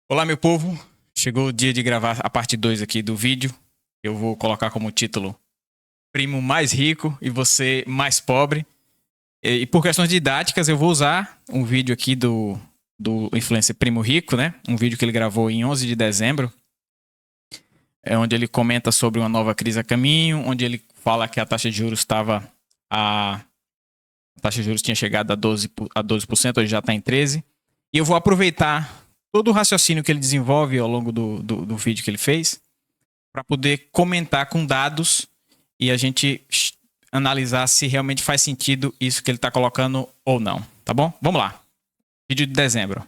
Olá, meu povo. Chegou o dia de gravar a parte 2 aqui do vídeo. Eu vou colocar como título Primo mais rico e você mais pobre. E por questões didáticas, eu vou usar um vídeo aqui do influencer Primo Rico, né? Um vídeo que ele gravou em 11 de dezembro. Onde ele comenta sobre uma nova crise a caminho, onde ele fala que a taxa de juros estava... A taxa de juros tinha chegado a 12%, hoje já está em 13%. E eu vou aproveitar todo o raciocínio que ele desenvolve ao longo do vídeo que ele fez para poder comentar com dados e a gente analisar se realmente faz sentido isso que ele está colocando ou não, tá bom? Vamos lá. Vídeo de dezembro.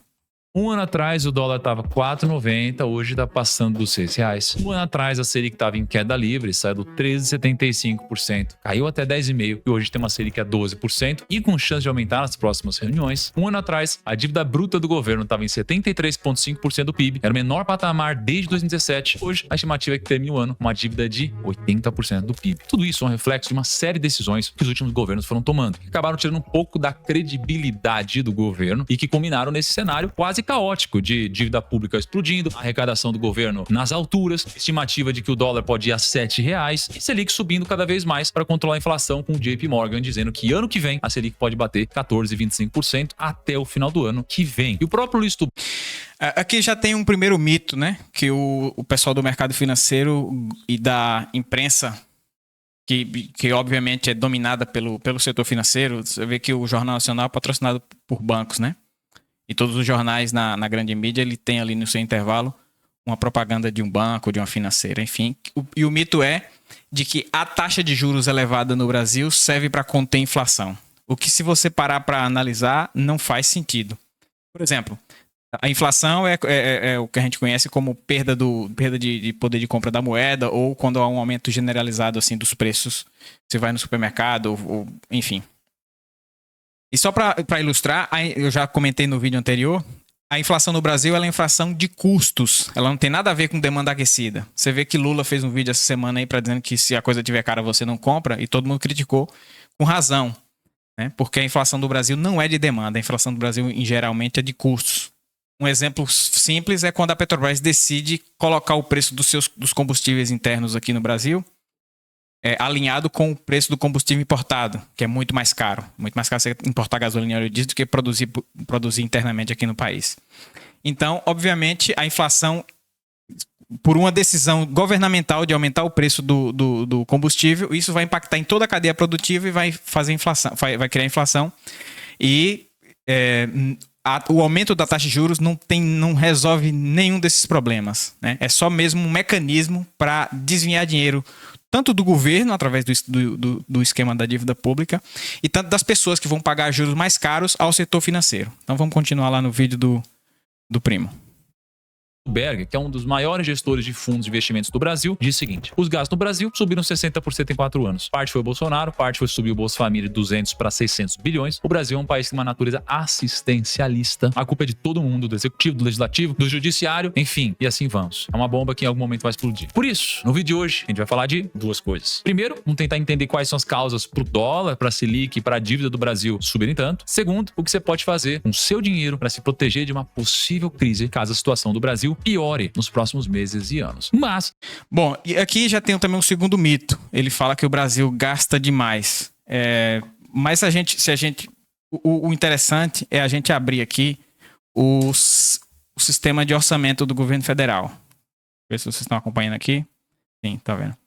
Um ano atrás o dólar estava 4,90, hoje está passando dos R$6. Um ano atrás a Selic estava em queda livre, saiu do 13,75%, caiu até 10,5% e hoje tem uma Selic a 12% e com chance de aumentar nas próximas reuniões. Um ano atrás a dívida bruta do governo estava em 73,5% do PIB, era o menor patamar desde 2017. Hoje a estimativa é que termine o ano com uma dívida de 80% do PIB. Tudo isso é um reflexo de uma série de decisões que os últimos governos foram tomando, que acabaram tirando um pouco da credibilidade do governo e que culminaram nesse cenário quase caótico de dívida pública explodindo, arrecadação do governo nas alturas, estimativa de que o dólar pode ir a R$7 e Selic subindo cada vez mais para controlar a inflação, com o JP Morgan dizendo que ano que vem a Selic pode bater 14,25% até o final do ano que vem. E o próprio Luiz Tubão... Aqui já tem um primeiro mito, né? Que o pessoal do mercado financeiro e da imprensa, que obviamente é dominada pelo setor financeiro, você vê que o Jornal Nacional é patrocinado por bancos, né? E todos os jornais na grande mídia, ele tem ali no seu intervalo uma propaganda de um banco, de uma financeira, enfim. E o mito é de que a taxa de juros elevada no Brasil serve para conter a inflação. O que, se você parar para analisar, não faz sentido. Por exemplo, a inflação é o que a gente conhece como perda de poder de compra da moeda, ou quando há um aumento generalizado assim, dos preços. Você vai no supermercado, enfim. E só para ilustrar, eu já comentei no vídeo anterior, a inflação no Brasil ela é inflação de custos. Ela não tem nada a ver com demanda aquecida. Você vê que Lula fez um vídeo essa semana aí para dizendo que se a coisa tiver cara você não compra, e todo mundo criticou com razão, né? Porque a inflação do Brasil não é de demanda, a inflação do Brasil geralmente é de custos. Um exemplo simples é quando a Petrobras decide colocar o preço dos combustíveis internos aqui no Brasil alinhado com o preço do combustível importado, que é muito mais caro. Muito mais caro você importar gasolina e óleo diesel do que produzir internamente aqui no país. Então, obviamente, a inflação, por uma decisão governamental de aumentar o preço do combustível, isso vai impactar em toda a cadeia produtiva e vai fazer inflação, vai criar inflação. E o aumento da taxa de juros não resolve nenhum desses problemas, né? É só mesmo um mecanismo para desviar dinheiro tanto do governo, através do esquema da dívida pública, e tanto das pessoas que vão pagar juros mais caros ao setor financeiro. Então vamos continuar lá no vídeo do Primo. Berger, que é um dos maiores gestores de fundos de investimentos do Brasil, diz o seguinte: os gastos no Brasil subiram 60% em 4 anos. Parte foi o Bolsonaro, parte foi subir o Bolsa Família de 200 para 600 bilhões. O Brasil é um país com uma natureza assistencialista. A culpa é de todo mundo, do executivo, do legislativo, do judiciário, enfim, e assim vamos. É uma bomba que em algum momento vai explodir. Por isso, no vídeo de hoje, a gente vai falar de duas coisas. Primeiro, vamos tentar entender quais são as causas pro dólar, pra Selic e pra dívida do Brasil subirem tanto. Segundo, o que você pode fazer com o seu dinheiro para se proteger de uma possível crise caso a situação do Brasil piore nos próximos meses e anos. Mas... Bom, e aqui já tem também um segundo mito. Ele fala que o Brasil gasta demais. Mas o interessante é a gente abrir aqui o sistema de orçamento do governo federal. Ver se vocês estão acompanhando aqui. Sim, tá vendo.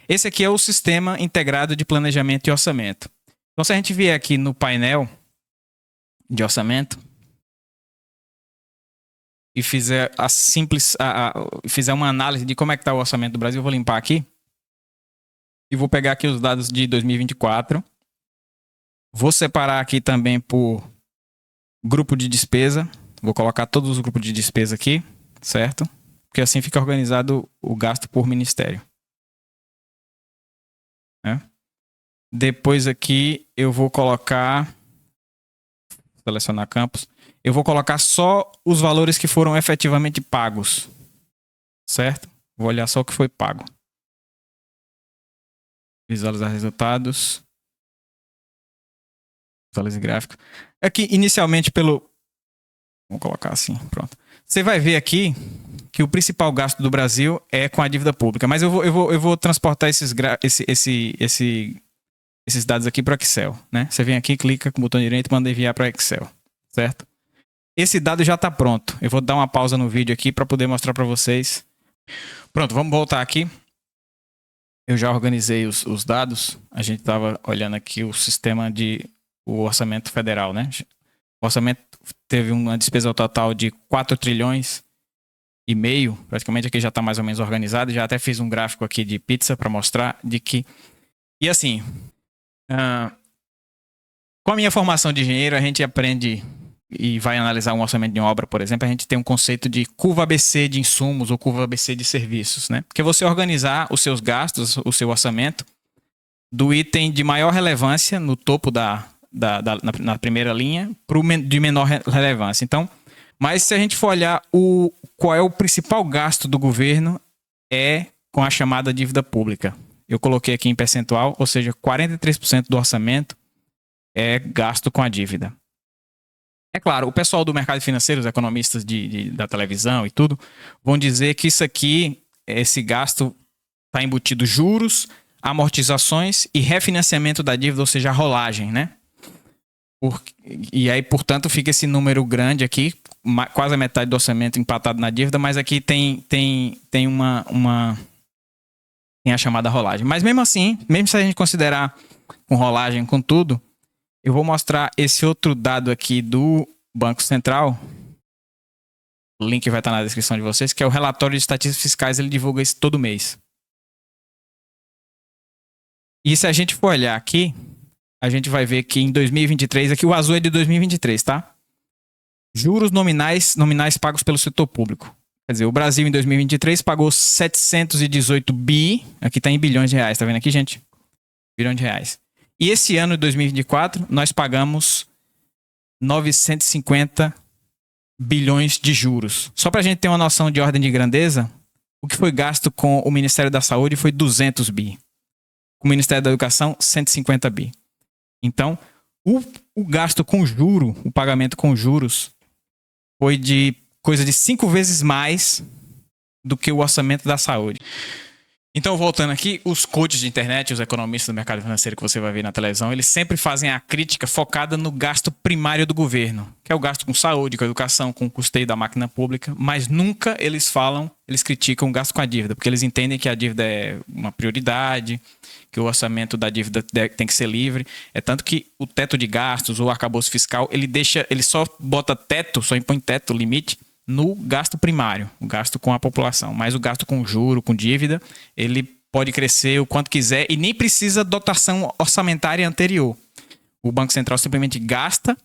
Esse aqui é o Sistema Integrado de Planejamento e Orçamento. Então, se a gente vier aqui no painel de orçamento e fizer fizer uma análise de como é que está o orçamento do Brasil, eu vou limpar aqui e vou pegar aqui os dados de 2024. Vou separar aqui também por grupo de despesa. Vou colocar todos os grupos de despesa aqui, certo? Porque assim fica organizado o gasto por ministério. Depois aqui eu vou colocar, selecionar campos, eu vou colocar só os valores que foram efetivamente pagos, certo? Vou olhar só o que foi pago. Visualizar resultados. Visualizar gráfico. Aqui, inicialmente, vamos colocar assim, pronto. você vai ver aqui que o principal gasto do Brasil é com a dívida pública. Mas eu vou transportar esses dados aqui para o Excel, né? Você vem aqui, clica com o botão direito e manda enviar para o Excel, certo? Esse dado já está pronto. Eu vou dar uma pausa no vídeo aqui para poder mostrar para vocês. Pronto, vamos voltar aqui. Eu já organizei os dados. A gente estava olhando aqui o sistema o orçamento federal, né? O orçamento teve uma despesa total de 4 trilhões e meio. Praticamente aqui já está mais ou menos organizado. Já até fiz um gráfico aqui de pizza para mostrar de que... E assim, com a minha formação de engenheiro, a gente aprende e vai analisar um orçamento de uma obra, por exemplo, a gente tem um conceito de curva ABC de insumos ou curva ABC de serviços, né? Que é você organizar os seus gastos, o seu orçamento, do item de maior relevância no topo na primeira linha para o de menor relevância. Então, mas se a gente for olhar qual é o principal gasto do governo, é com a chamada dívida pública. Eu coloquei aqui em percentual, ou seja, 43% do orçamento é gasto com a dívida. É claro, o pessoal do mercado financeiro, os economistas da televisão e tudo, vão dizer que isso aqui, esse gasto está embutido juros, amortizações e refinanciamento da dívida, ou seja, a rolagem, né? E aí, portanto, fica esse número grande aqui, quase a metade do orçamento empatado na dívida, mas aqui tem a chamada rolagem. Mas mesmo assim, mesmo se a gente considerar com rolagem, com tudo, eu vou mostrar esse outro dado aqui do Banco Central. O link vai estar na descrição de vocês, que é o relatório de estatísticas fiscais. Ele divulga isso todo mês. E se a gente for olhar aqui, a gente vai ver que em 2023, aqui o azul é de 2023, tá? Juros nominais pagos pelo setor público. Quer dizer, o Brasil em 2023 pagou 718 bi, aqui está em bilhões de reais, tá vendo aqui, gente? Bilhões de reais. E esse ano de 2024, nós pagamos 950 bilhões de juros. Só para a gente ter uma noção de ordem de grandeza, o que foi gasto com o Ministério da Saúde foi 200 bi. Com o Ministério da Educação, 150 bi. Então, o gasto com juro, o pagamento com juros, foi de coisa de 5 vezes mais do que o orçamento da saúde. Então, voltando aqui, os coaches de internet, os economistas do mercado financeiro que você vai ver na televisão, eles sempre fazem a crítica focada no gasto primário do governo, que é o gasto com saúde, com educação, com o custeio da máquina pública, mas nunca eles criticam o gasto com a dívida, porque eles entendem que a dívida é uma prioridade, que o orçamento da dívida tem que ser livre. É tanto que o teto de gastos, o arcabouço fiscal, ele só bota teto, só impõe teto, limite, no gasto primário, o gasto com a população. Mas o gasto com juro, com dívida, ele pode crescer o quanto quiser e nem precisa dotação orçamentária anterior. O Banco Central simplesmente gasta,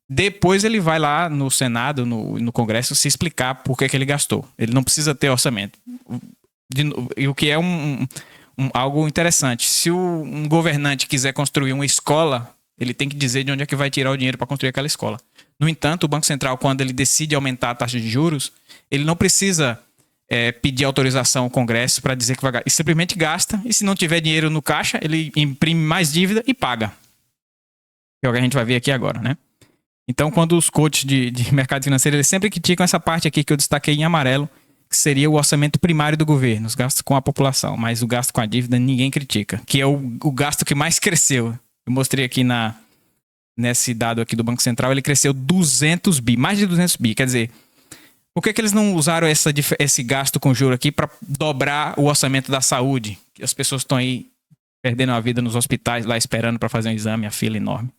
depois ele vai lá no Senado, no Congresso, se explicar por que ele gastou. Ele não precisa ter orçamento. E o que é algo interessante. Se um governante quiser construir uma escola, ele tem que dizer de onde é que vai tirar o dinheiro para construir aquela escola. No entanto, o Banco Central, quando ele decide aumentar a taxa de juros, ele não precisa pedir autorização ao Congresso para dizer que vai gastar. Ele simplesmente gasta, e se não tiver dinheiro no caixa, ele imprime mais dívida e paga. Que é o que a gente vai ver aqui agora, né? Então, quando os coaches de mercado financeiro, eles sempre criticam essa parte aqui que eu destaquei em amarelo, que seria o orçamento primário do governo, os gastos com a população. Mas o gasto com a dívida ninguém critica, que é o gasto que mais cresceu. Eu mostrei aqui nesse dado aqui do Banco Central, ele cresceu 200 bi, mais de 200 bi. Quer dizer, por que eles não usaram esse gasto com juro aqui para dobrar o orçamento da saúde? Que as pessoas estão aí perdendo a vida nos hospitais, lá esperando para fazer um exame, a fila enorme.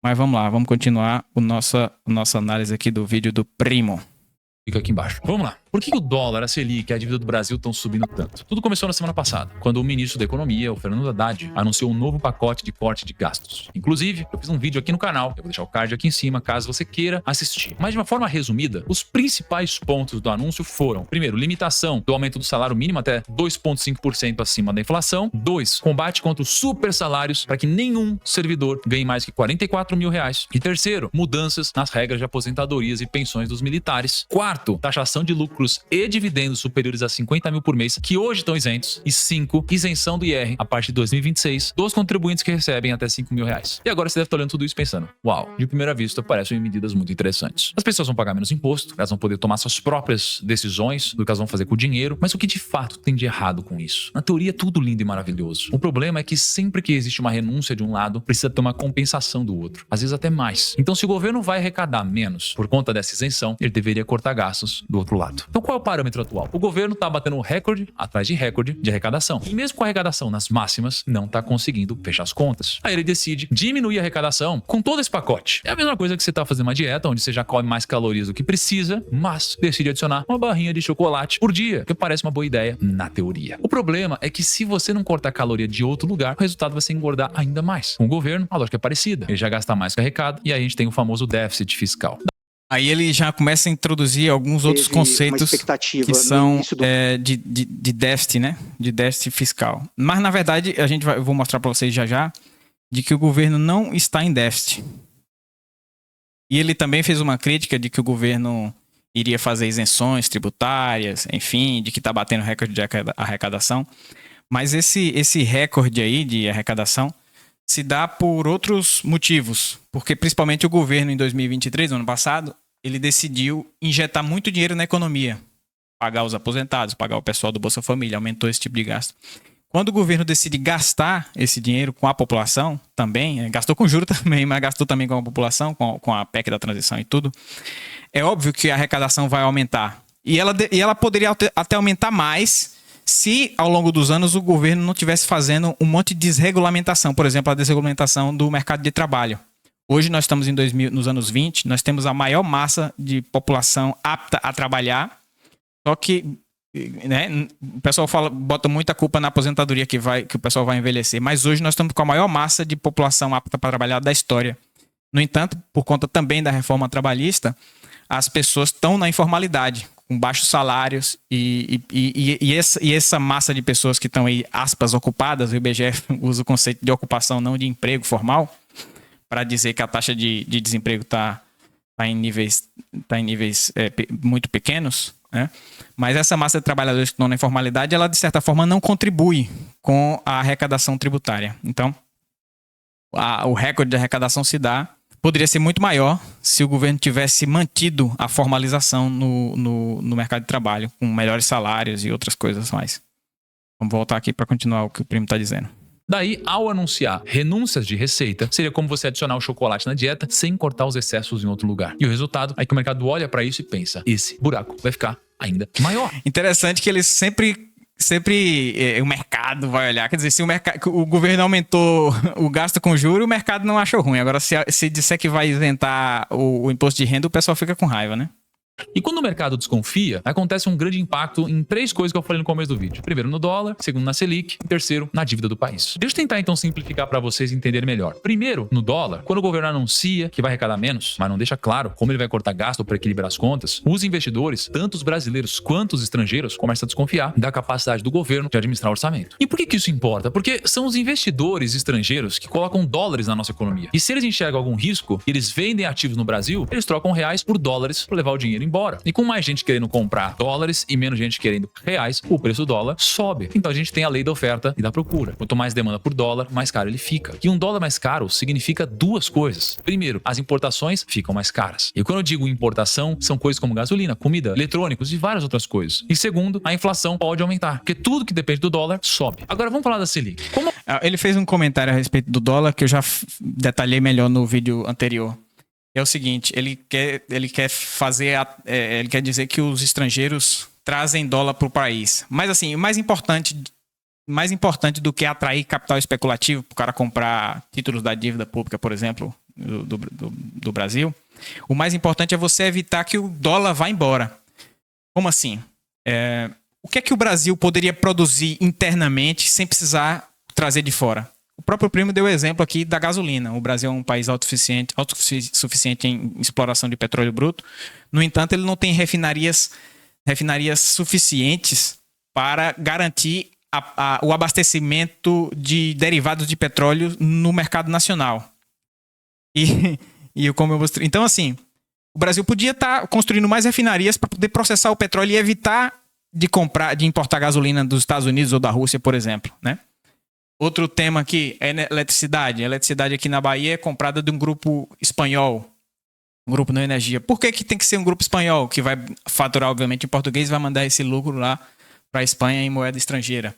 Mas vamos lá, vamos continuar a nossa análise aqui do vídeo do Primo. Fica aqui embaixo. Vamos lá. Por que o dólar, a Selic e a dívida do Brasil estão subindo tanto? Tudo começou na semana passada, quando o ministro da Economia, o Fernando Haddad, anunciou um novo pacote de corte de gastos. Inclusive, eu fiz um vídeo aqui no canal, eu vou deixar o card aqui em cima, caso você queira assistir. Mas de uma forma resumida, os principais pontos do anúncio foram: primeiro, limitação do aumento do salário mínimo até 2,5% acima da inflação. 2, combate contra os super salários para que nenhum servidor ganhe mais que 44 mil reais. E terceiro, mudanças nas regras de aposentadorias e pensões dos militares. Quarto, taxação de lucros lucros e dividendos superiores a 50 mil por mês, que hoje estão isentos. E 5, isenção do IR a partir de 2026 dos contribuintes que recebem até 5 mil reais. E agora você deve estar olhando tudo isso pensando, uau, de primeira vista parecem medidas muito interessantes. As pessoas vão pagar menos imposto, elas vão poder tomar suas próprias decisões do que elas vão fazer com o dinheiro, mas o que de fato tem de errado com isso? Na teoria é tudo lindo e maravilhoso. O problema é que sempre que existe uma renúncia de um lado, precisa ter uma compensação do outro, às vezes até mais. Então se o governo vai arrecadar menos por conta dessa isenção, ele deveria cortar gastos do outro lado. Então qual é o parâmetro atual? O governo está batendo recorde atrás de recorde de arrecadação. E mesmo com a arrecadação nas máximas, não está conseguindo fechar as contas. Aí ele decide diminuir a arrecadação com todo esse pacote. É a mesma coisa que você está fazendo uma dieta, onde você já come mais calorias do que precisa, mas decide adicionar uma barrinha de chocolate por dia, que parece uma boa ideia na teoria. O problema é que se você não cortar caloria de outro lugar, o resultado vai ser engordar ainda mais. Com o governo, a lógica é parecida. Ele já gasta mais que arrecada e aí a gente tem o famoso déficit fiscal. Aí ele já começa a introduzir alguns outros conceitos que são de déficit, né? De déficit fiscal. Mas, na verdade, eu vou mostrar para vocês já, de que o governo não está em déficit. E ele também fez uma crítica de que o governo iria fazer isenções tributárias, enfim, de que está batendo recorde de arrecadação. Mas esse recorde aí de arrecadação se dá por outros motivos, porque principalmente o governo em 2023, no ano passado, ele decidiu injetar muito dinheiro na economia, pagar os aposentados, pagar o pessoal do Bolsa Família, aumentou esse tipo de gasto. Quando o governo decide gastar esse dinheiro com a população também, gastou com juros também, mas gastou também com a população, com a PEC da transição e tudo, é óbvio que a arrecadação vai aumentar. E ela poderia até aumentar mais se, ao longo dos anos, o governo não estivesse fazendo um monte de desregulamentação. Por exemplo, a desregulamentação do mercado de trabalho. Hoje nós estamos nos anos 20, nós temos a maior massa de população apta a trabalhar, só que, né, o pessoal bota muita culpa na aposentadoria que o pessoal vai envelhecer, mas hoje nós estamos com a maior massa de população apta para trabalhar da história. No entanto, por conta também da reforma trabalhista, as pessoas estão na informalidade, com baixos salários e essa massa de pessoas que estão aí, aspas, ocupadas, o IBGE usa o conceito de ocupação, não de emprego formal, para dizer que a taxa de desemprego está em níveis muito pequenos, né? Mas essa massa de trabalhadores que estão na informalidade, ela de certa forma não contribui com a arrecadação tributária. Então, o recorde de arrecadação poderia ser muito maior se o governo tivesse mantido a formalização no mercado de trabalho, com melhores salários e outras coisas mais. Vamos voltar aqui para continuar o que o Primo está dizendo. Daí, ao anunciar renúncias de receita, seria como você adicionar o chocolate na dieta sem cortar os excessos em outro lugar. E o resultado é que o mercado olha para isso e pensa, esse buraco vai ficar ainda maior. Interessante que eles sempre o mercado vai olhar. Quer dizer, se o governo aumentou o gasto com juros, o mercado não achou ruim. Agora, se disser que vai isentar o imposto de renda, o pessoal fica com raiva, né? E quando o mercado desconfia, acontece um grande impacto em 3 coisas que eu falei no começo do vídeo. Primeiro no dólar, segundo na Selic e terceiro na dívida do país. Deixa eu tentar então simplificar para vocês entenderem melhor. Primeiro, no dólar, quando o governo anuncia que vai arrecadar menos, mas não deixa claro como ele vai cortar gasto para equilibrar as contas, os investidores, tanto os brasileiros quanto os estrangeiros, começam a desconfiar da capacidade do governo de administrar o orçamento. E por que isso importa? Porque são os investidores estrangeiros que colocam dólares na nossa economia. E se eles enxergam algum risco e eles vendem ativos no Brasil, eles trocam reais por dólares para levar o dinheiro embora. E com mais gente querendo comprar dólares e menos gente querendo reais, o preço do dólar sobe. Então a gente tem a lei da oferta e da procura. Quanto mais demanda por dólar, mais caro ele fica. E um dólar mais caro significa 2 coisas. Primeiro, as importações ficam mais caras. E quando eu digo importação, são coisas como gasolina, comida, eletrônicos e várias outras coisas. E segundo, a inflação pode aumentar, porque tudo que depende do dólar sobe. Agora vamos falar da Selic. Ele fez um comentário a respeito do dólar que eu já detalhei melhor no vídeo anterior. É o seguinte, ele quer dizer que os estrangeiros trazem dólar para o país. Mas assim, o mais importante do que atrair capital especulativo para o cara comprar títulos da dívida pública, por exemplo, do Brasil, o mais importante é você evitar que o dólar vá embora. Como assim? O que é que o Brasil poderia produzir internamente sem precisar trazer de fora? O próprio Primo deu o exemplo aqui da gasolina. O Brasil é um país autossuficiente em exploração de petróleo bruto. No entanto, ele não tem refinarias suficientes para garantir o abastecimento de derivados de petróleo no mercado nacional. Como eu mostrei. Então, assim, o Brasil podia estar construindo mais refinarias para poder processar o petróleo e evitar de importar gasolina dos Estados Unidos ou da Rússia, por exemplo, né? Outro tema aqui é eletricidade. A eletricidade aqui na Bahia é comprada de um grupo espanhol, um grupo Não Energia. Por que tem que ser um grupo espanhol que vai faturar, obviamente, em português e vai mandar esse lucro lá para a Espanha em moeda estrangeira?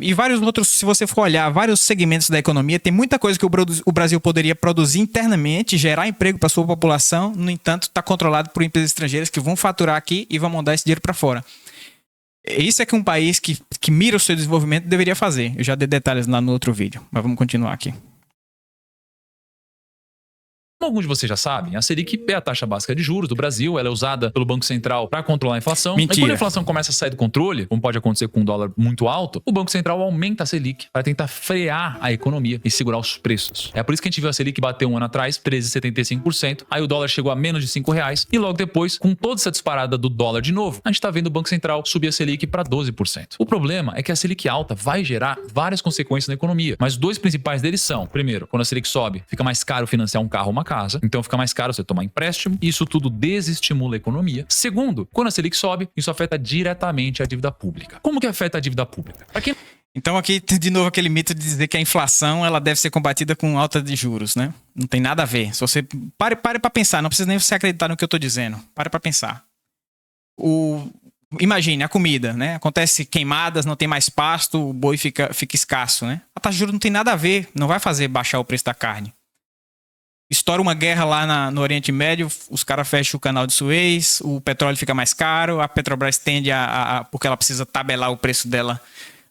E vários outros, se você for olhar, vários segmentos da economia, tem muita coisa que o Brasil poderia produzir internamente, gerar emprego para sua população, no entanto, está controlado por empresas estrangeiras que vão faturar aqui e vão mandar esse dinheiro para fora. Isso é que um país que mira o seu desenvolvimento deveria fazer. Eu já dei detalhes lá no outro vídeo, mas vamos continuar aqui. Como alguns de vocês já sabem, a Selic é a taxa básica de juros do Brasil, ela é usada pelo Banco Central para controlar a inflação. Mentira. E quando a inflação começa a sair do controle, como pode acontecer com um dólar muito alto, o Banco Central aumenta a Selic para tentar frear a economia e segurar os preços. É por isso que a gente viu a Selic bater um ano atrás, 13,75%, aí o dólar chegou a menos de R$5 e logo depois, com toda essa disparada do dólar de novo, a gente está vendo o Banco Central subir a Selic para 12%. O problema é que a Selic alta vai gerar várias consequências na economia, mas dois principais deles são, primeiro, quando a Selic sobe, fica mais caro financiar um carro ou uma casa, então fica mais caro você tomar empréstimo, e isso tudo desestimula a economia. Segundo, quando a Selic sobe, isso afeta diretamente a dívida pública. Como que afeta a dívida pública? Para quem... Então aqui de novo aquele mito de dizer que a inflação ela deve ser combatida com alta de juros, né? Não tem nada a ver. Se você pare para pensar, não precisa nem você acreditar no que eu estou dizendo. Pare para pensar. Imagine a comida, né? Acontece queimadas, não tem mais pasto, o boi fica escasso, né? A taxa de juros não tem nada a ver, não vai fazer baixar o preço da carne. Estoura uma guerra lá no Oriente Médio, os caras fecham o canal de Suez, o petróleo fica mais caro, a Petrobras tende porque ela precisa tabelar o preço dela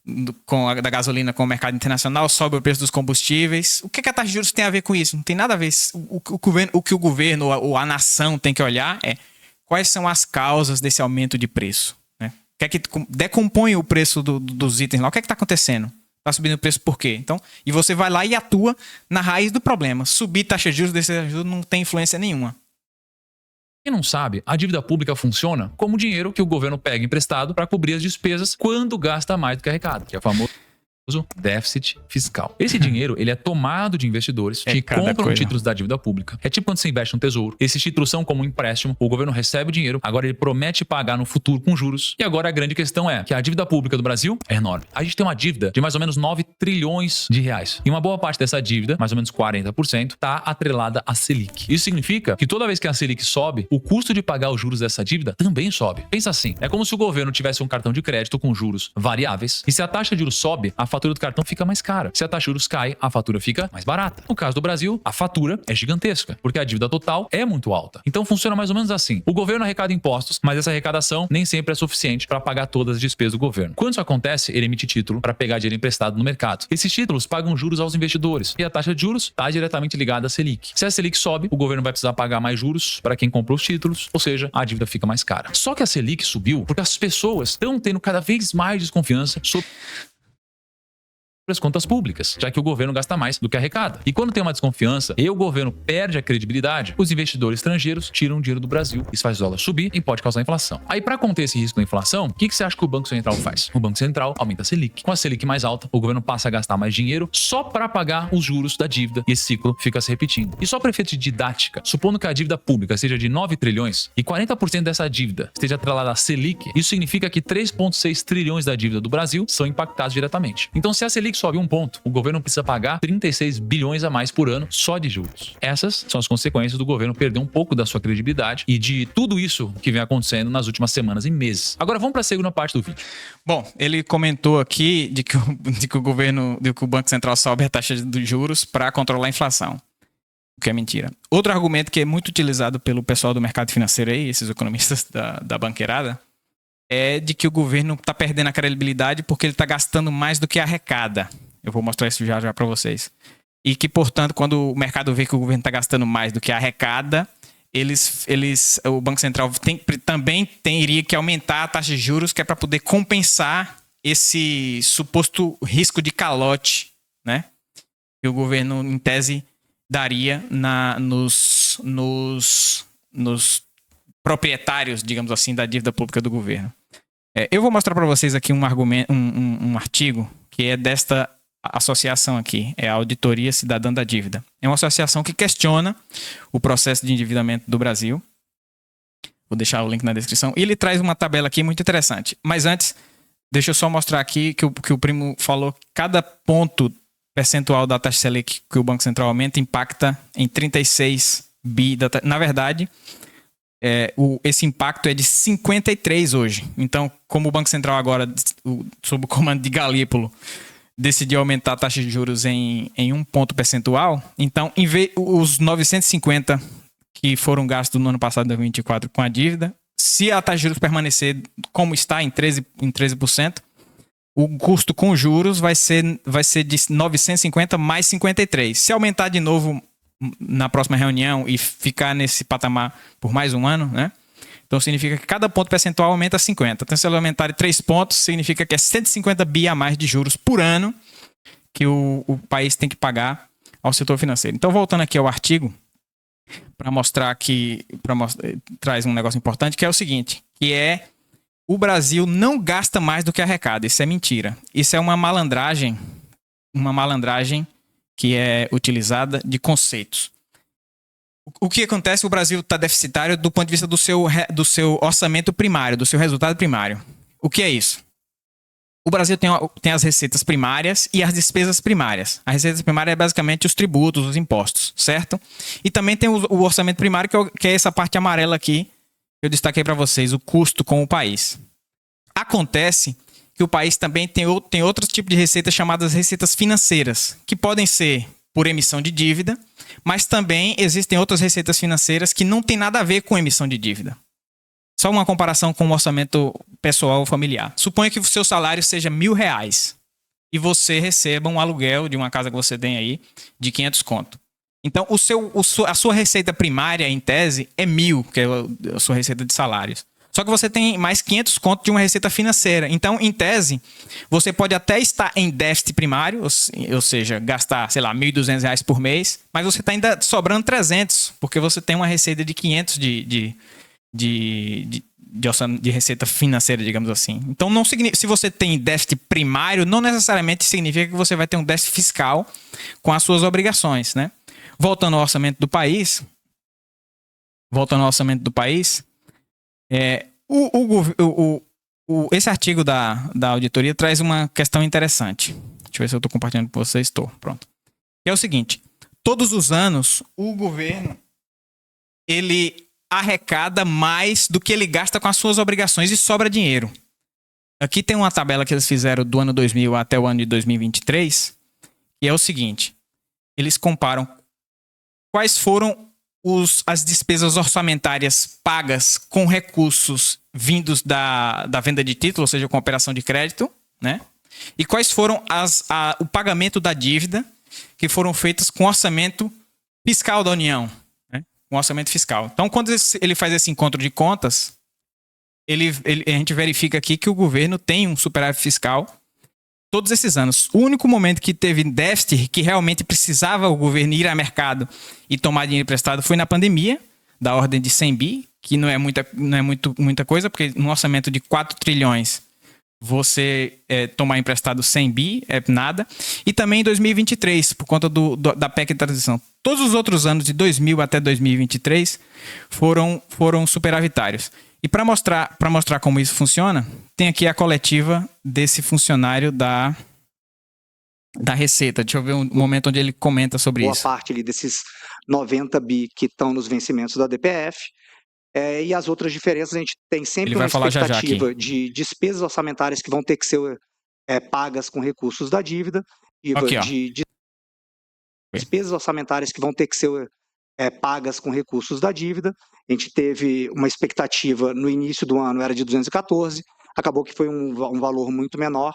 da gasolina com o mercado internacional, sobe o preço dos combustíveis. O que a taxa de juros tem a ver com isso? Não tem nada a ver. O que o governo ou a nação tem que olhar é quais são as causas desse aumento de preço, né? O que é que decompõe o preço dos itens lá? O que é que está acontecendo? Está subindo o preço por quê? Então, e você vai lá e atua na raiz do problema. Subir taxa de juros, descer taxa de juros não tem influência nenhuma. Quem não sabe, a dívida pública funciona como dinheiro que o governo pega emprestado para cobrir as despesas quando gasta mais do que arrecada, que é o famoso déficit fiscal. Esse dinheiro, ele é tomado de investidores que compram títulos da dívida pública. É tipo quando você investe no tesouro. Esses títulos são como um empréstimo, o governo recebe o dinheiro, agora ele promete pagar no futuro com juros. E agora a grande questão é que a dívida pública do Brasil é enorme. A gente tem uma dívida de mais ou menos 9 trilhões de reais. E uma boa parte dessa dívida, mais ou menos 40%, está atrelada à Selic. Isso significa que toda vez que a Selic sobe, o custo de pagar os juros dessa dívida também sobe. Pensa assim, é como se o governo tivesse um cartão de crédito com juros variáveis, e se a taxa de juros sobe, a fatura do cartão fica mais cara. Se a taxa de juros cai, a fatura fica mais barata. No caso do Brasil, a fatura é gigantesca, porque a dívida total é muito alta. Então funciona mais ou menos assim. O governo arrecada impostos, mas essa arrecadação nem sempre é suficiente para pagar todas as despesas do governo. Quando isso acontece, ele emite título para pegar dinheiro emprestado no mercado. Esses títulos pagam juros aos investidores, e a taxa de juros está diretamente ligada à Selic. Se a Selic sobe, o governo vai precisar pagar mais juros para quem comprou os títulos, ou seja, a dívida fica mais cara. Só que a Selic subiu porque as pessoas estão tendo cada vez mais desconfiança sobre as contas públicas, já que o governo gasta mais do que arrecada. E quando tem uma desconfiança e o governo perde a credibilidade, os investidores estrangeiros tiram o dinheiro do Brasil. Isso faz o dólar subir e pode causar inflação. Aí, para conter esse risco da inflação, o que você acha que o Banco Central faz? O Banco Central aumenta a Selic. Com a Selic mais alta, o governo passa a gastar mais dinheiro só para pagar os juros da dívida, e esse ciclo fica se repetindo. E só para efeito de didática, supondo que a dívida pública seja de 9 trilhões e 40% dessa dívida esteja atrelada à Selic, isso significa que 3,6 trilhões da dívida do Brasil são impactados diretamente. Então, se a Selic sobe um ponto, o governo precisa pagar 36 bilhões a mais por ano só de juros. Essas são as consequências do governo perder um pouco da sua credibilidade e de tudo isso que vem acontecendo nas últimas semanas e meses. Agora vamos para a segunda parte do vídeo. Bom, ele comentou aqui de que o Banco Central sobe a taxa de juros para controlar a inflação, o que é mentira. Outro argumento que é muito utilizado pelo pessoal do mercado financeiro aí, esses economistas da banqueirada, é de que o governo está perdendo a credibilidade porque ele está gastando mais do que arrecada. Eu vou mostrar isso já para vocês. E que, portanto, quando o mercado vê que o governo está gastando mais do que arrecada, o Banco Central também teria que aumentar a taxa de juros, que é para poder compensar esse suposto risco de calote, né? Que o governo, em tese, daria nos proprietários, digamos assim, da dívida pública do governo. Eu vou mostrar para vocês aqui um artigo que é desta associação aqui, é a Auditoria Cidadã da Dívida. É uma associação que questiona o processo de endividamento do Brasil. Vou deixar o link na descrição. E ele traz uma tabela aqui muito interessante. Mas antes, deixa eu só mostrar aqui que o Primo falou que cada ponto percentual da taxa Selic que o Banco Central aumenta impacta em 36 bi. Na verdade, esse impacto é de 53 hoje. Então, como o Banco Central agora, sob o comando de Galípolo, decidiu aumentar a taxa de juros em 1 ponto percentual, então, em vez os 950 que foram gastos no ano passado, 2024, com a dívida, se a taxa de juros permanecer como está, em 13%, o custo com juros vai ser de 950 mais 53. Se aumentar de novo na próxima reunião e ficar nesse patamar por mais um ano, né? Então significa que cada ponto percentual aumenta 50. Então, se ele aumentar 3 pontos, significa que é 150 bi a mais de juros por ano que o país tem que pagar ao setor financeiro. Então, voltando aqui ao artigo, para mostrar que traz um negócio importante, que é o seguinte, que é o Brasil não gasta mais do que arrecada. Isso é mentira. Isso é uma malandragem que é utilizada de conceitos. O que acontece? O Brasil está deficitário do ponto de vista do seu orçamento primário, do seu resultado primário. O que é isso? O Brasil tem as receitas primárias e as despesas primárias. A receita primária é basicamente os tributos, os impostos, certo? E também tem o orçamento primário, que é essa parte amarela aqui, que eu destaquei para vocês, o custo com o país. Acontece que o país também tem outro tipo de receitas chamadas receitas financeiras, que podem ser por emissão de dívida, mas também existem outras receitas financeiras que não tem nada a ver com emissão de dívida. Só uma comparação com o orçamento pessoal ou familiar. Suponha que o seu salário seja R$1.000 e você receba um aluguel de uma casa que você tem aí de 500 conto. Então, a sua receita primária, em tese, é 1.000, que é a sua receita de salários. Só que você tem mais 500 conto de uma receita financeira. Então, em tese, você pode até estar em déficit primário, ou seja, gastar, sei lá, R$1.200 por mês, mas você está ainda sobrando 300, porque você tem uma receita de 500 de receita financeira, digamos assim. Então, se você tem déficit primário, não necessariamente significa que você vai ter um déficit fiscal com as suas obrigações, né? Voltando ao orçamento do país, esse artigo da auditoria traz uma questão interessante. Deixa eu ver se eu estou compartilhando com vocês. Estou, pronto. É o seguinte, todos os anos, o governo, ele arrecada mais do que ele gasta com as suas obrigações e sobra dinheiro. Aqui tem uma tabela que eles fizeram do ano 2000 até o ano de 2023, e é o seguinte, eles comparam quais foram as despesas orçamentárias pagas com recursos vindos da venda de título, ou seja, com operação de crédito, né? E quais foram o pagamento da dívida que foram feitas com orçamento fiscal da União, né? Com orçamento fiscal. Então, quando ele faz esse encontro de contas, a gente verifica aqui que o governo tem um superávit fiscal todos esses anos. O único momento que teve déficit, que realmente precisava o governo ir ao mercado e tomar dinheiro emprestado, foi na pandemia, da ordem de 100 bi, que não é muita coisa, porque no orçamento de 4 trilhões, você tomar emprestado 100 bi é nada. E também em 2023, por conta da PEC de transição. Todos os outros anos, de 2000 até 2023, foram superavitários. E para mostrar como isso funciona, tem aqui a coletiva desse funcionário da Receita. Deixa eu ver um momento onde ele comenta sobre isso. Boa parte ali desses 90 bi que estão nos vencimentos da DPF. E as outras diferenças, a gente tem sempre uma expectativa de despesas orçamentárias que vão ter que ser pagas com recursos da dívida. Despesas orçamentárias que vão ter que ser pagas com recursos da dívida. A gente teve uma expectativa no início do ano, era de 214, acabou que foi um valor muito menor,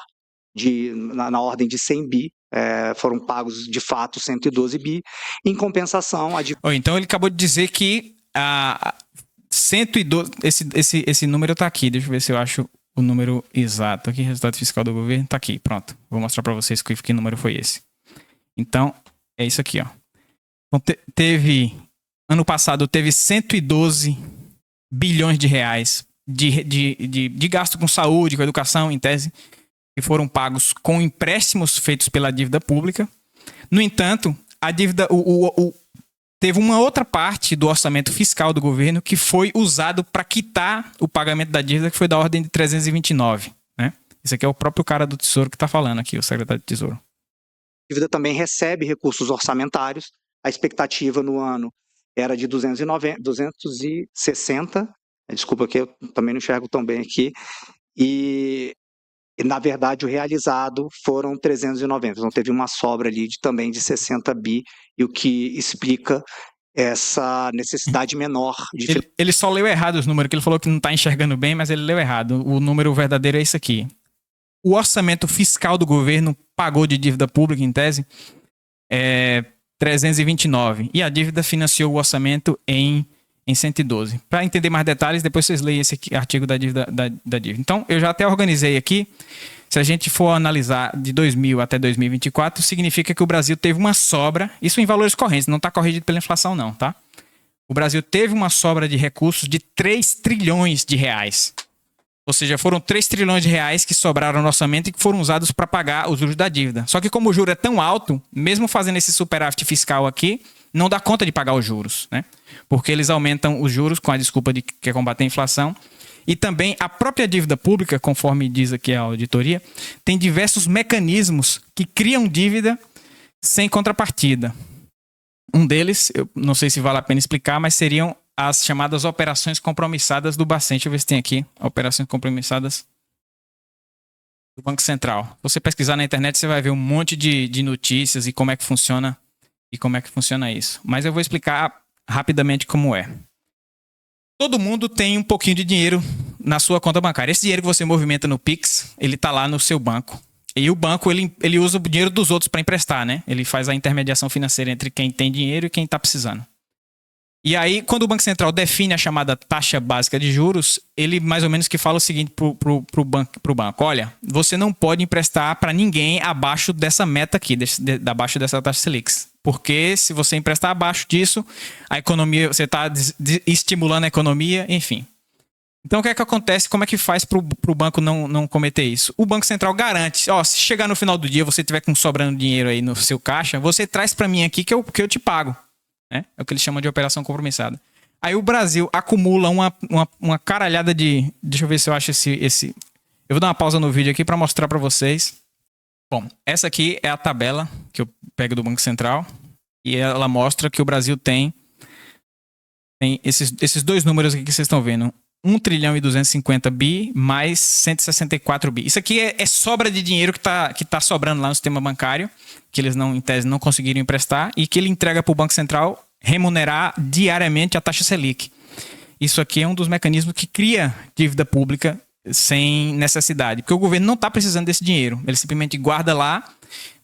na ordem de 100 bi, foram pagos de fato 112 bi, em compensação... Então ele acabou de dizer que 112, esse número está aqui, deixa eu ver se eu acho o número exato aqui, resultado fiscal do governo, está aqui, pronto, vou mostrar para vocês que número foi esse. Então, é isso aqui, ó. Então, ano passado teve 112 bilhões de reais de gasto com saúde, com educação, em tese, que foram pagos com empréstimos feitos pela dívida pública. No entanto, a dívida, teve uma outra parte do orçamento fiscal do governo que foi usado para quitar o pagamento da dívida, que foi da ordem de 329, né? Esse aqui é o próprio cara do Tesouro que está falando aqui, o secretário de Tesouro. A dívida também recebe recursos orçamentários. A expectativa no ano era de 260, desculpa que eu também não enxergo tão bem aqui, e na verdade o realizado foram 390, então teve uma sobra ali também de 60 bi, e o que explica essa necessidade menor de... Ele só leu errado os números, que ele falou que não está enxergando bem, mas ele leu errado. O número verdadeiro é esse aqui. O orçamento fiscal do governo pagou de dívida pública, em tese, 329. E a dívida financiou o orçamento em 112. Para entender mais detalhes, depois vocês leem esse artigo da dívida. Então, eu já até organizei aqui. Se a gente for analisar de 2000 até 2024, significa que o Brasil teve uma sobra, isso em valores correntes, não está corrigido pela inflação não, tá? O Brasil teve uma sobra de recursos de 3 trilhões de reais. Ou seja, foram 3 trilhões de reais que sobraram no orçamento e que foram usados para pagar os juros da dívida. Só que como o juro é tão alto, mesmo fazendo esse superávit fiscal aqui, não dá conta de pagar os juros, né? Porque eles aumentam os juros com a desculpa de que quer combater a inflação. E também a própria dívida pública, conforme diz aqui a auditoria, tem diversos mecanismos que criam dívida sem contrapartida. Um deles, eu não sei se vale a pena explicar, mas seriam as chamadas operações compromissadas do Bacen. Deixa eu ver se tem aqui. Operações compromissadas do Banco Central. Se você pesquisar na internet, você vai ver um monte de notícias e como é que funciona isso. Mas eu vou explicar rapidamente como é. Todo mundo tem um pouquinho de dinheiro na sua conta bancária. Esse dinheiro que você movimenta no Pix, ele está lá no seu banco. E o banco, ele usa o dinheiro dos outros para emprestar, né? Ele faz a intermediação financeira entre quem tem dinheiro e quem está precisando. E aí, quando o Banco Central define a chamada taxa básica de juros, ele mais ou menos que fala o seguinte pro banco. Olha, você não pode emprestar para ninguém abaixo dessa meta aqui, abaixo dessa taxa Selic. Porque se você emprestar abaixo disso, a economia, você está estimulando a economia, enfim. Então, o que é que acontece? Como é que faz para o banco não cometer isso? O Banco Central garante, se chegar no final do dia, você tiver com sobrando dinheiro aí no seu caixa, você traz para mim aqui que eu te pago. É o que eles chamam de operação compromissada. Aí o Brasil acumula uma caralhada de... Deixa eu ver se eu acho esse... Eu vou dar uma pausa no vídeo aqui para mostrar para vocês. Bom, essa aqui é a tabela que eu pego do Banco Central e ela mostra que o Brasil tem esses dois números aqui que vocês estão vendo. 1 trilhão e 250 bi mais 164 bi. Isso aqui é sobra de dinheiro que tá sobrando lá no sistema bancário, que eles não, em tese, não conseguiram emprestar e que ele entrega para o Banco Central remunerar diariamente a taxa Selic. Isso aqui é um dos mecanismos que cria dívida pública sem necessidade, porque o governo não está precisando desse dinheiro. Ele simplesmente guarda lá,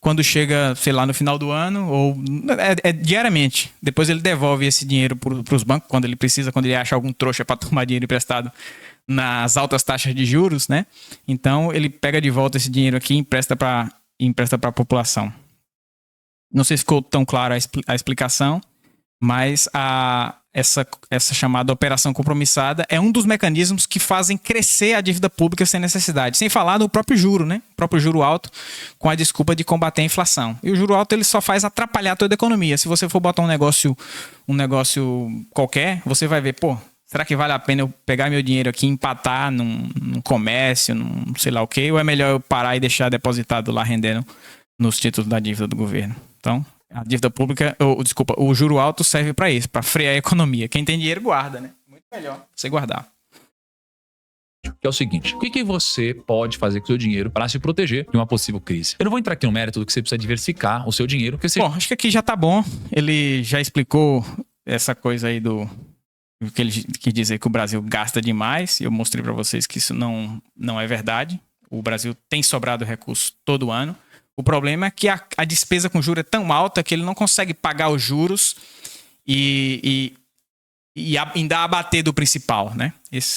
quando chega, sei lá, no final do ano, ou diariamente. Depois ele devolve esse dinheiro para os bancos, quando ele precisa, quando ele acha algum trouxa para tomar dinheiro emprestado nas altas taxas de juros, né? Então ele pega de volta esse dinheiro aqui e empresta para a população. Não sei se ficou tão clara a explicação, mas essa chamada operação compromissada é um dos mecanismos que fazem crescer a dívida pública sem necessidade. Sem falar no próprio juro, né? O próprio juro alto, com a desculpa de combater a inflação. E o juro alto ele só faz atrapalhar toda a economia. Se você for botar um negócio qualquer, você vai ver, será que vale a pena eu pegar meu dinheiro aqui e empatar num comércio, num sei lá o quê? Ou é melhor eu parar e deixar depositado lá rendendo nos títulos da dívida do governo? Então, a dívida pública, o juro alto serve para isso, para frear a economia. Quem tem dinheiro guarda, né? Muito melhor você guardar. Que é o seguinte, o que você pode fazer com o seu dinheiro para se proteger de uma possível crise? Eu não vou entrar aqui no mérito do que você precisa diversificar o seu dinheiro. Bom, acho que aqui já tá bom. Ele já explicou essa coisa aí que ele quis dizer que o Brasil gasta demais. Eu mostrei para vocês que isso não é verdade. O Brasil tem sobrado recursos todo ano. O problema é que a despesa com juros é tão alta que ele não consegue pagar os juros e ainda abater do principal, né?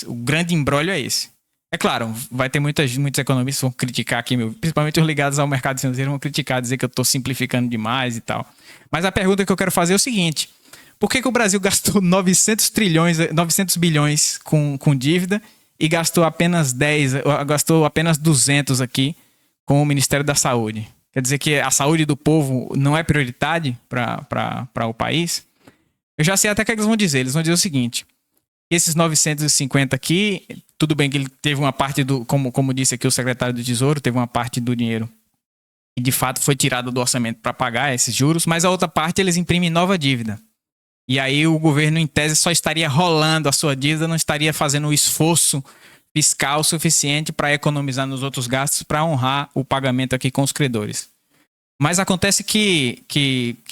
O grande imbróglio é esse. É claro, vai ter muitos economistas que vão criticar aqui, principalmente os ligados ao mercado financeiro, vão criticar, dizer que eu estou simplificando demais e tal. Mas a pergunta que eu quero fazer é o seguinte: por que o Brasil gastou 900 bilhões com dívida e gastou apenas 200 aqui com o Ministério da Saúde. Quer dizer que a saúde do povo não é prioridade para o país? Eu já sei até o que eles vão dizer. Eles vão dizer o seguinte: esses 950 aqui, tudo bem que ele teve uma parte como disse aqui o secretário do Tesouro, teve uma parte do dinheiro que de fato foi tirada do orçamento para pagar esses juros, mas a outra parte eles imprimem nova dívida. E aí o governo, em tese, só estaria rolando a sua dívida, não estaria fazendo o esforço fiscal suficiente para economizar nos outros gastos para honrar o pagamento aqui com os credores. Mas acontece que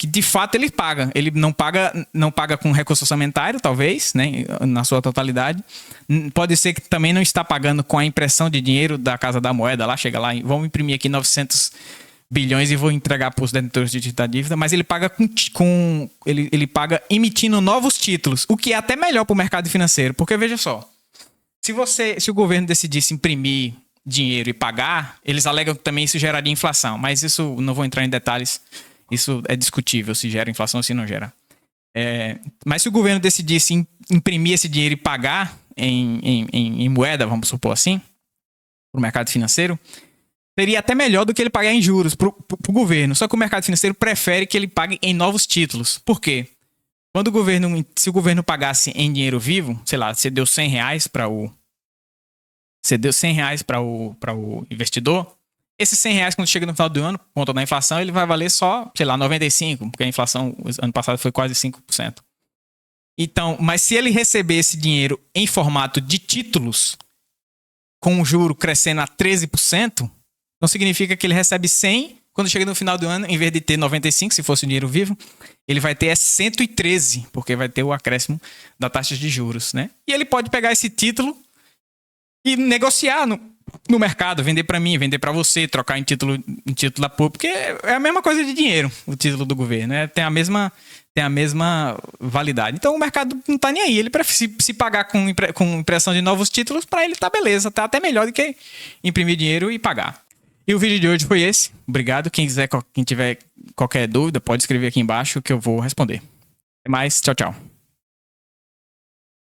de fato ele paga. Ele não paga com recurso orçamentário, talvez, né, na sua totalidade. Pode ser que também não está pagando com a impressão de dinheiro da Casa da Moeda. Lá, chega lá, vamos imprimir aqui 900 bilhões e vou entregar para os detentores da dívida. Mas ele paga ele paga emitindo novos títulos, o que é até melhor para o mercado financeiro. Porque, veja só, se o governo decidisse imprimir dinheiro e pagar, eles alegam que também isso geraria inflação, mas isso não vou entrar em detalhes, isso é discutível se gera inflação ou se não gera. Mas se o governo decidisse imprimir esse dinheiro e pagar em moeda, vamos supor assim, para o mercado financeiro, seria até melhor do que ele pagar em juros para o governo. Só que o mercado financeiro prefere que ele pague em novos títulos. Por quê? Se o governo pagasse em dinheiro vivo, sei lá, você deu R$100 para o investidor, esses R$100, quando chega no final do ano, por conta da inflação, ele vai valer só, sei lá, 95, porque a inflação ano passado foi quase 5%. Então, mas se ele receber esse dinheiro em formato de títulos, com o juro crescendo a 13%, então significa que ele recebe 100, quando chega no final do ano, em vez de ter 95, se fosse dinheiro vivo, ele vai ter 113, porque vai ter o acréscimo da taxa de juros, né? E ele pode pegar esse título e negociar no mercado, vender para mim, vender para você, trocar em título da pública, porque é a mesma coisa de dinheiro, o título do governo, né? Tem a mesma validade. Então o mercado não tá nem aí, ele prefere se pagar com impressão de novos títulos, para ele tá beleza, tá até melhor do que imprimir dinheiro e pagar. E o vídeo de hoje foi esse. Obrigado. Quem tiver qualquer dúvida, pode escrever aqui embaixo que eu vou responder. Até mais, tchau, tchau.